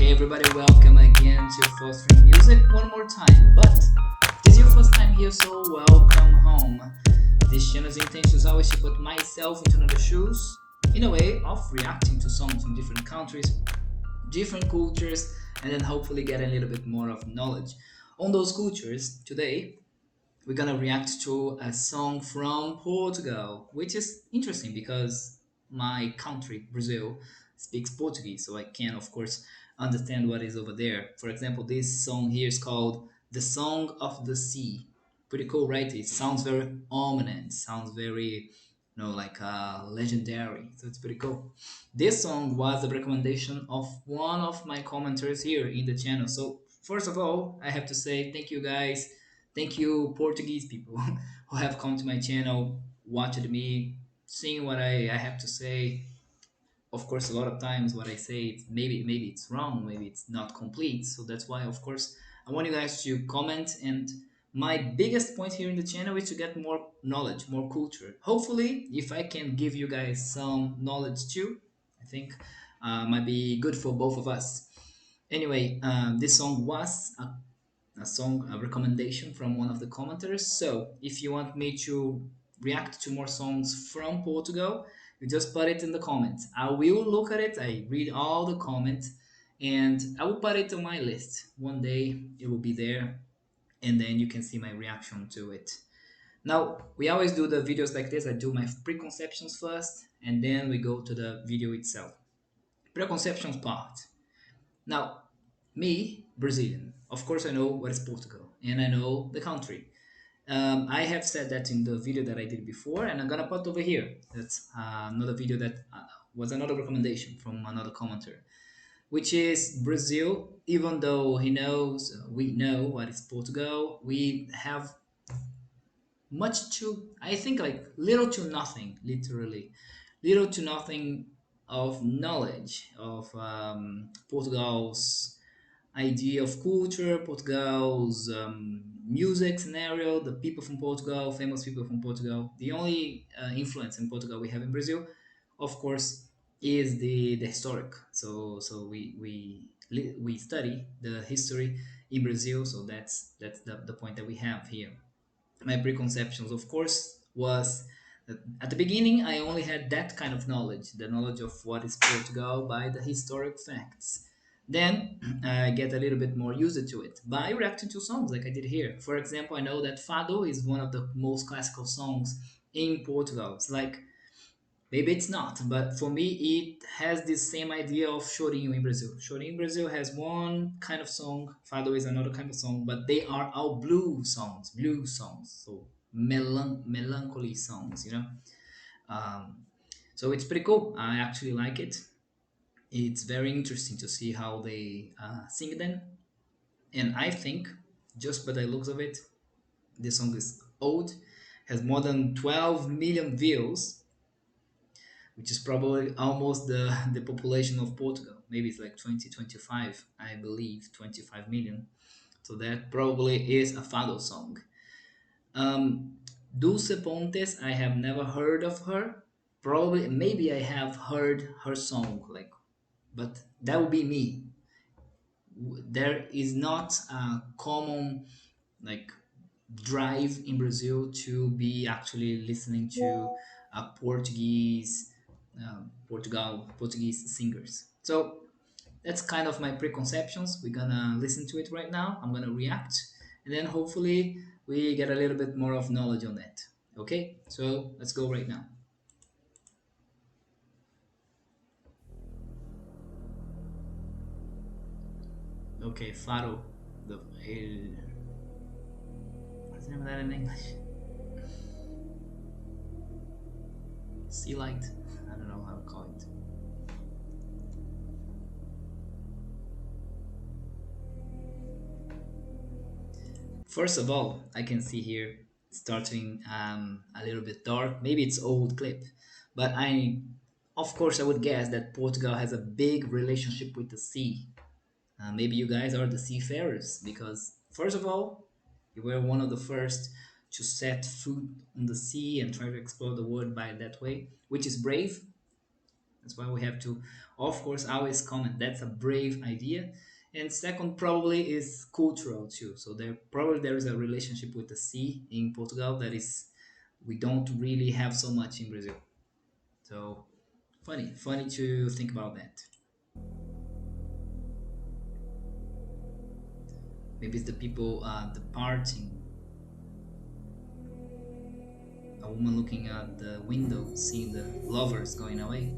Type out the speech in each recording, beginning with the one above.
Okay, everybody, welcome again to Fostering Music one more time. But this is your first time here, so welcome home. This channel's intention is always to put myself into another shoes in a way of reacting to songs from different countries, different cultures, and then hopefully get a little bit more of knowledge on those cultures. Today, we're gonna react to a song from Portugal, which is interesting because my country, Brazil, speaks Portuguese, so I can, of course, understand what is over there. For example, this song here is called "The Song of the Sea." Pretty cool, right? It sounds very ominous, sounds very, like legendary. So it's pretty cool. This song was a recommendation of one of my commenters here in the channel. So first of all, I have to say thank you guys. Thank you, Portuguese people who have come to my channel, watched me, seeing what I have to say. Of course, a lot of times what I say, maybe it's wrong, maybe it's not complete. So that's why, of course, I want you guys to comment. And my biggest point here in the channel is to get more knowledge, more culture. Hopefully, if I can give you guys some knowledge too, I think might be good for both of us. Anyway, this song was a recommendation from one of the commenters. So if you want me to react to more songs from Portugal, you just put it in the comments. I will look at it. I read all the comments, and I will put it on my list. One day it will be there, and then you can see my reaction to it. Now, we always do the videos like this. I do my preconceptions first, and then we go to the video itself. Preconceptions part. Now, me, Brazilian, of course I know what is Portugal and I know the country. I have said that in the video that I did before, and I'm gonna put over here. That's another video that was another recommendation from another commenter, which is Brazil. Even though he knows, we know what is Portugal, we have much to, I think, like little to nothing, literally, little to nothing of knowledge of Portugal's idea of culture, Portugal's music scenario, the people from Portugal, famous people from Portugal. The only influence in Portugal we have in Brazil, of course, is the historic. So we study the history in Brazil. So that's the point that we have here. My preconceptions, of course, was that at the beginning I only had that kind of knowledge, the knowledge of what is Portugal by the historic facts. Then I get a little bit more used to it by reacting to songs like I did here. For example, I know that Fado is one of the most classical songs in Portugal. It's like, maybe it's not, but for me it has this same idea of chorinho in Brazil. Chorinho in Brazil has one kind of song, Fado is another kind of song, but they are all blues songs, so melancholy songs. Um, so it's pretty cool. I actually like it. It's very interesting to see how they sing them, and I think just by the looks of it, this song is old, has more than 12 million views, which is probably almost the population of Portugal. Maybe it's like 2025, I believe, 25 million. So that probably is a Fado song. Um, Dulce Pontes, I have never heard of her. Probably, maybe I have heard her song, like, but that would be me. There is not a common like drive in Brazil to be actually listening to Portuguese singers. So that's kind of my preconceptions. We're gonna listen to it right now. I'm gonna react, and then hopefully we get a little bit more of knowledge on it. Okay, so let's go right now. Okay, Faro, what's the name of that in English? Sea light. I don't know how to call it. First of all, I can see here starting a little bit dark. Maybe it's old clip, but of course, I would guess that Portugal has a big relationship with the sea. Maybe you guys are the seafarers because, first of all, you were one of the first to set foot on the sea and try to explore the world by that way, which is brave. That's why we have to, of course, always comment. That's a brave idea. And second, probably is cultural too. So there is a relationship with the sea in Portugal that is we don't really have so much in Brazil. So funny to think about that. Maybe it's the people departing, a woman looking at the window, seeing the lovers going away.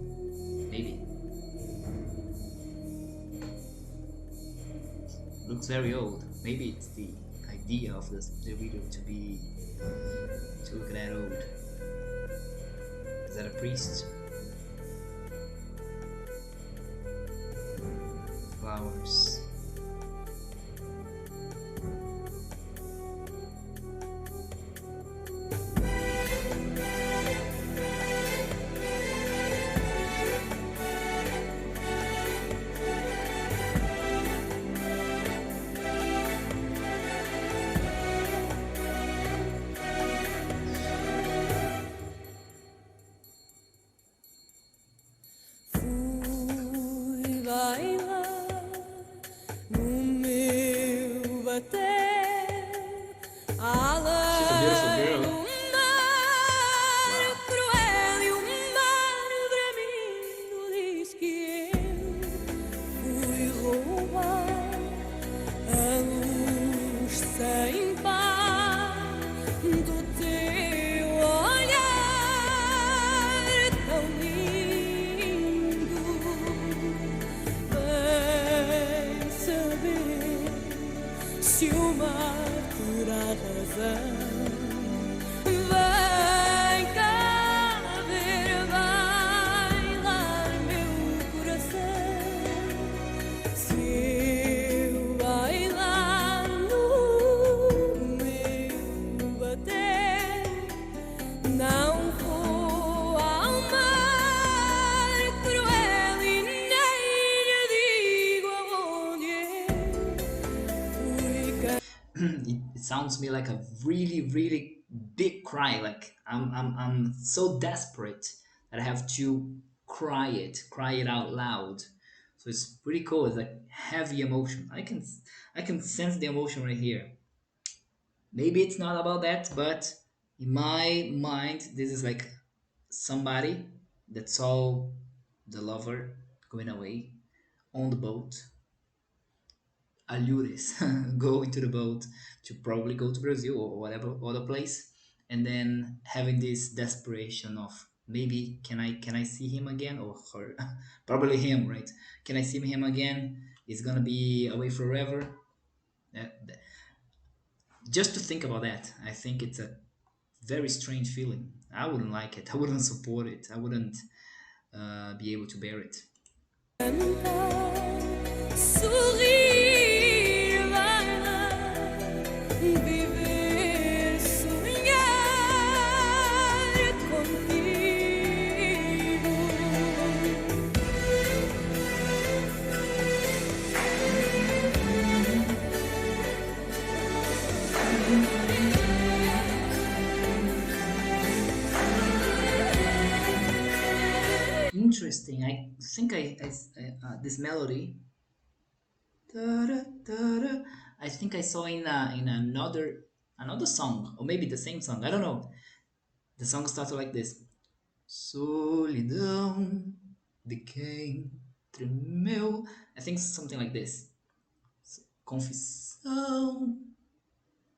Maybe looks very old. Maybe it's the idea of the reader to look that old. Is that a priest? Flowers. Fui bailar no meu bater, She's a beautiful além girl. do mar Wow. cruel e o mar bramindo diz que eu fui roubar a luz sem par do teu olhar tão lindo. Vem saber se o mar terá razão. Vem cá ver bailar meu coração. Se eu bailar no meu bater, não vou ao mar cruel e nem lhe digo aonde eu fui. It sounds to me like a really big cry. Like I'm so desperate that I have to cry it out loud. So it's pretty cool. It's like heavy emotion. I can sense the emotion right here. Maybe it's not about that, but in my mind, this is like somebody that saw the lover going away on the boat, Alures, go into the boat to probably go to Brazil or whatever other place, and then having this desperation of maybe can I see him again or her, probably him, right? Can I see him again? He's gonna be away forever. Just to think about that, I think it's a very strange feeling. I wouldn't like it. I wouldn't support it. I wouldn't be able to bear it. Cantar, sorrir, bailar, viver, sonhar contigo. Interesting. I think this melody. Da-da, da-da, I think I saw in another song or maybe the same song. I don't know. The song started like this. Solidão de quem tremeu. I think something like this. Confissão,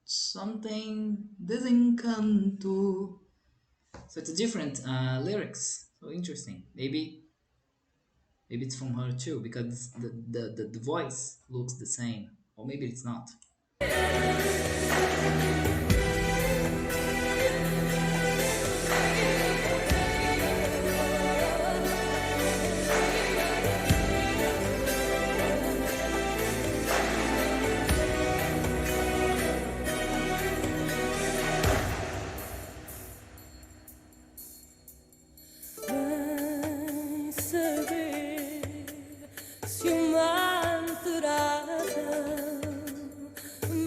something desencanto. So it's a different lyrics. So interesting. Maybe it's from her too because the voice looks the same, or maybe it's not. Vem saber se o mar terá razão.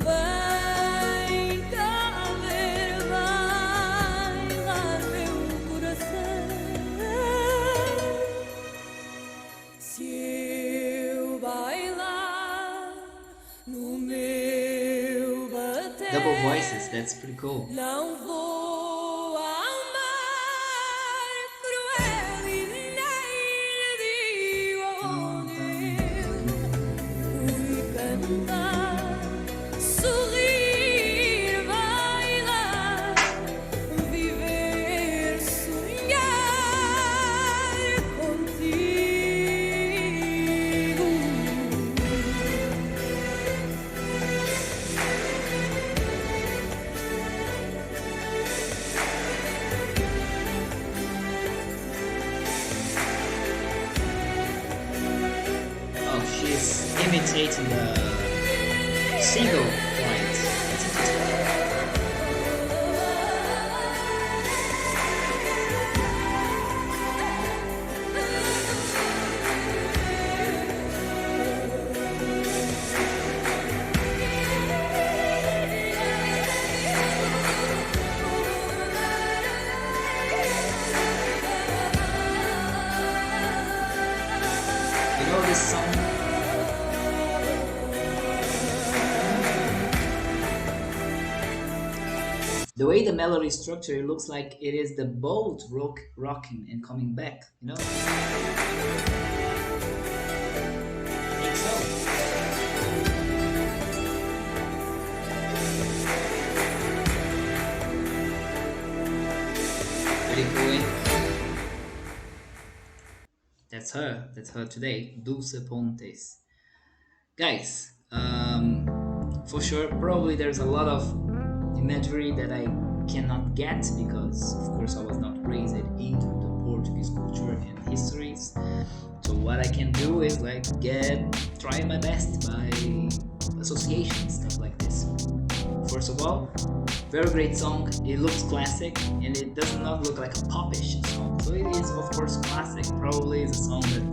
Vem cá voices. That's pretty cool. não vou amar cruel e nem digo aonde fui cantar, sorrir, bailar, viver, sonhar contigo. Oh, she's imitating the seagull flight. That's interesting. You know this song? The way the melody is structured, it looks like it is the boat rocking and coming back, you know? I think so. Pretty cool, eh? That's her. That's her today. Dulce Pontes. Guys, for sure, probably there's a lot of imagery that I cannot get because, of course, I was not raised into the Portuguese culture and histories. So what I can do is like try my best by association, stuff like this. First of all, very great song. It looks classic and it does not look like a popish song. So it is, of course, classic. Probably is a song that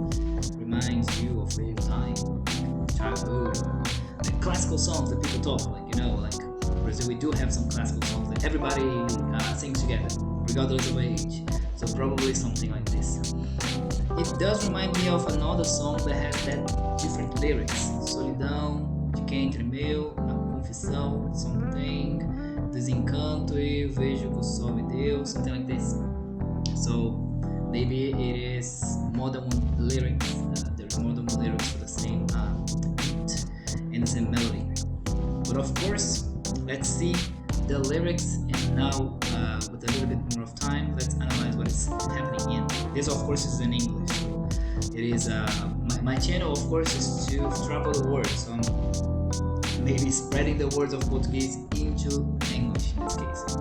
reminds you of your time, childhood, like classical songs that people talk, like, you know, like Brazil, we do have some classical songs that everybody sings together, regardless of age. So probably something like this. It does remind me of another song that has that different lyrics. Solidão, de quem tremeu, na confissão, something, desencanto e vejo que o sol me deu, something like this. So maybe it is more than one lyrics. There's more than one lyrics for the same beat and the same melody. But of course, let's see the lyrics, and now with a little bit more of time, let's analyze what is happening in. This, of course, is in English. It is my channel, of course, is to travel the world, so I'm maybe spreading the words of Portuguese into English in this case.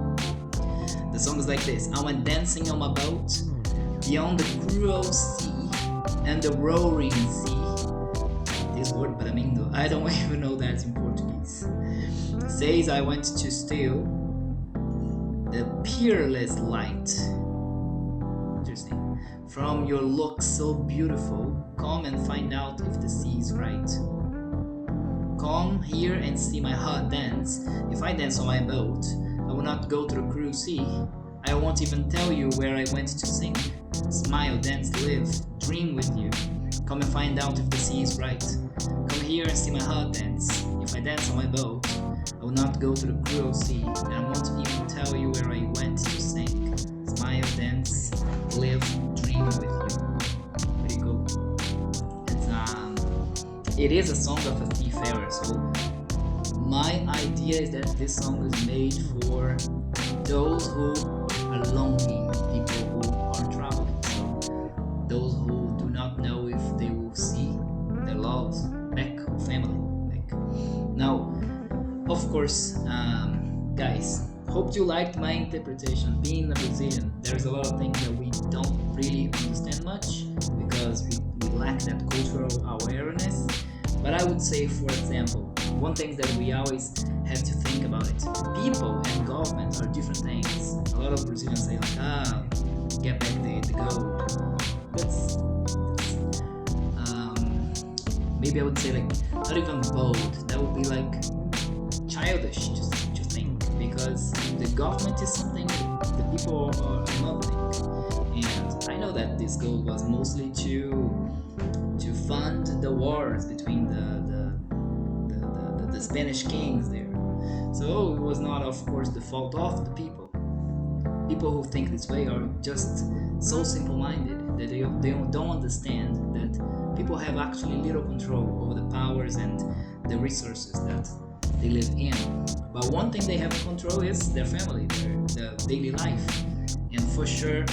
The song is like this: I went dancing on my boat beyond the cruel sea and the roaring sea. This word, bramindo, I don't even know that in Portuguese. Says I went to steal the peerless light. Interesting. From your look so beautiful, come and find out if the sea is right. Come here and see my heart dance. If I dance on my boat, I will not go to the cruel sea. I won't even tell you where I went to sing. Smile, dance, live, dream with you. Come and find out if the sea is right. Come here and see my heart dance. If I dance on my boat, I will not go to the cruel sea, and I won't even tell you where I went to sing. Smile, dance, live, dream with you. Pretty cool. It is a song of a seafarer, so my idea is that this song is made for those who are lonely, people who are traveling, so those who do not know if they will see their loves back, or family back. Now, of course, guys, hope you liked my interpretation. Being a Brazilian, there's a lot of things that we don't really understand much because we lack that cultural awareness. But I would say, for example, one thing that we always have to think about it: people and government are different things. A lot of Brazilians say like, get back the gold. That's maybe I would say like not even bold. That would be like childish just to think, because the government is something the people are another thing. And I know that this goal was mostly to fund the wars between the the Spanish kings there. So it was not, of course, the fault of the people. People who think this way are just so simple-minded that they don't understand that people have actually little control over the powers and the resources that they live in. But one thing they have control is their family, their daily life. And for sure,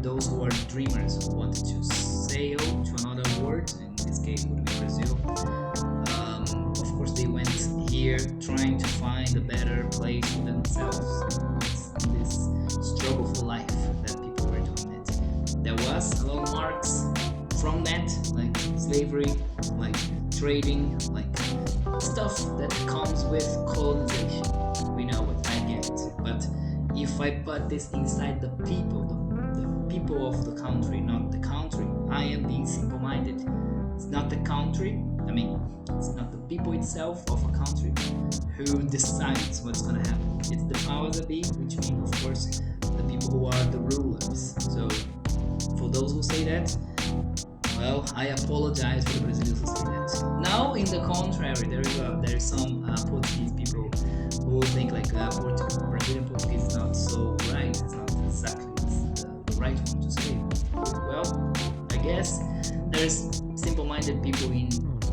those who are dreamers who wanted to sail to another world, in this case would be Brazil, of course they went here trying to find a better place for themselves in this struggle for life that people were doing it. There was a lot of marks from that, like slavery, like trading, like stuff that comes with colonization. We know what I get. But if I put this inside the people of the country, not the country, I am being simple-minded. It's not the country, it's not the people itself of a country who decides what's gonna happen. It's the powers that be, which means, of course, the people who are the rulers. So, for those who say that, well, I apologize for the Brazilians who say that. Now, in the contrary, there is some Portuguese people who think like Brazilian Portuguese is not so right. It's not exactly the right one to say. Well, I guess there's simple-minded people in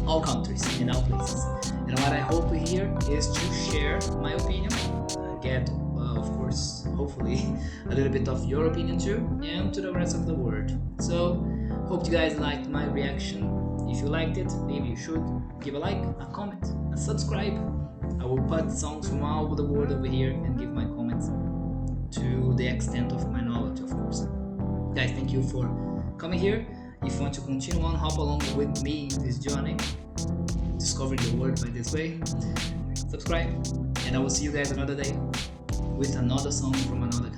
all countries, in all places. And what I hope here is to share my opinion, get, of course, hopefully, a little bit of your opinion too, and to the rest of the world. So, hope you guys liked my reaction. If you liked it, maybe you should give a like, a comment, a subscribe. I will put songs from all over the world over here and give my comments to the extent of my knowledge, of course. Guys, thank you for coming here. If you want to continue on, hop along with me in this journey, discovering the world by this way, subscribe, and I will see you guys another day with another song from another